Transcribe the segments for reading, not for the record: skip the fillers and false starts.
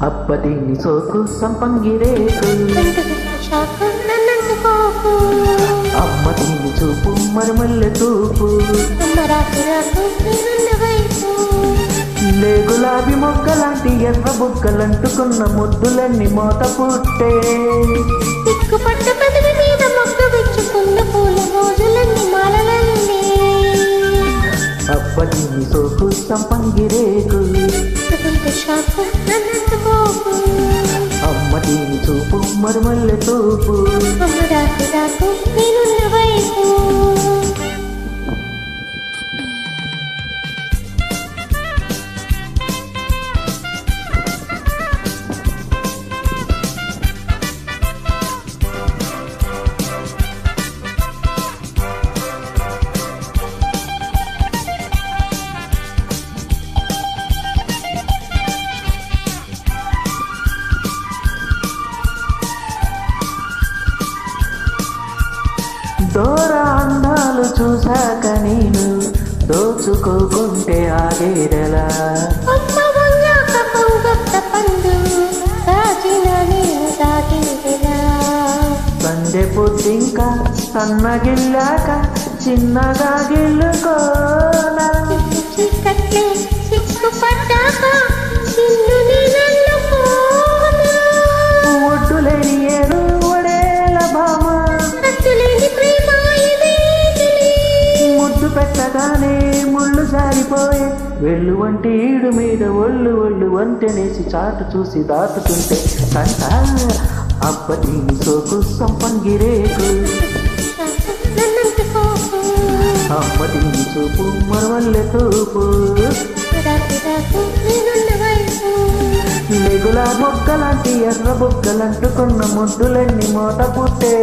అప్పటిని సోకు సంపంగిరేకు అమ్మ దీని చూపు మరుమల్లె చూపు లే గులాబీ మొక్కలాంటి ఎర్ర బుక్కలంటుకున్న ముద్దులన్నీ మోత పుట్టే అప్పటిని సోకు సంపంగిరేకు అమ్మ దీని చూపు మరుమల్లె చూపు దూర అందాలు చూశాక నేను దోచుకోకుంటే ఆగేదెలా సందె పొద్దింకా సన్నగిల్లాక చిన్నగా గిల్లుకోనా ఒడ్డులేని ఏరు ఒడేల భామ ముద్దు పెట్టగానే ముళ్ళు జారిపోయే వెళ్ళు వంటి ఈడు మీద ఒళ్ళు ఒళ్ళు వంతెనేసి చాటు చూసి దాటుతుంటే కంట అప్పటిని సోకు సంపంగిరేకు అప్పటిని చూపు మరుమల్లె చూపు లెగులా మొక్కలాంటి ఎర్ర బుక్కలంటుకున్న ముద్దులన్నీ మోత పుట్టే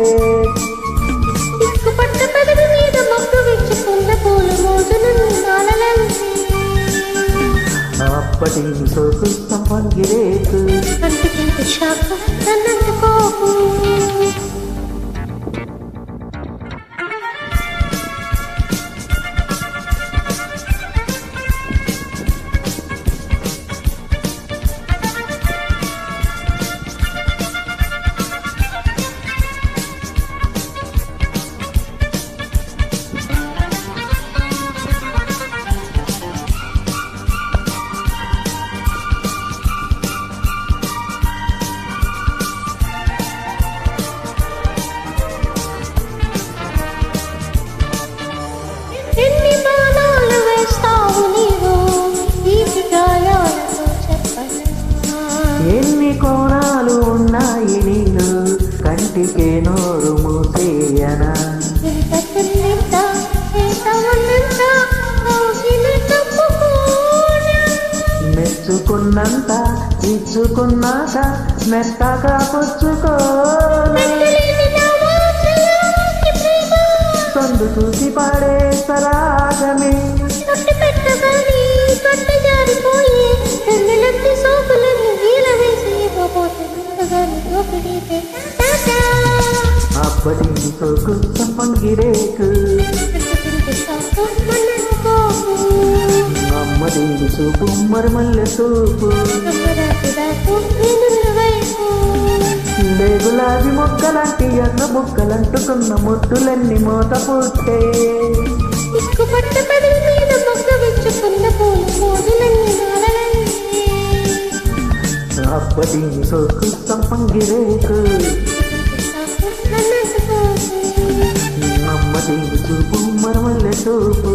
అప్పటిని సోకు సంపంగిరేకు ఎన్ని కోణాలు ఉన్నాయి నీలో కంటికే నోరు మూసేయనా మెచ్చుకున్నంత ఇచ్చుకున్నాక మెత్తగా పుచ్చుకోనా సందు చూసి పాడే సరాగమే అప్పటిని సోకు సంపంగిరేకు అమ్మ దీని చూపు మరుమల్లె చూపు లే గులాబీ మొక్కలాంటి ఎర్ర బుక్కలంటుకున్న ముద్దులన్నీ మోత పుట్టే అప్పటిని సోకు సంపంగిరేకు అమ్మ దీని చూపు మరుమల్లె చూపు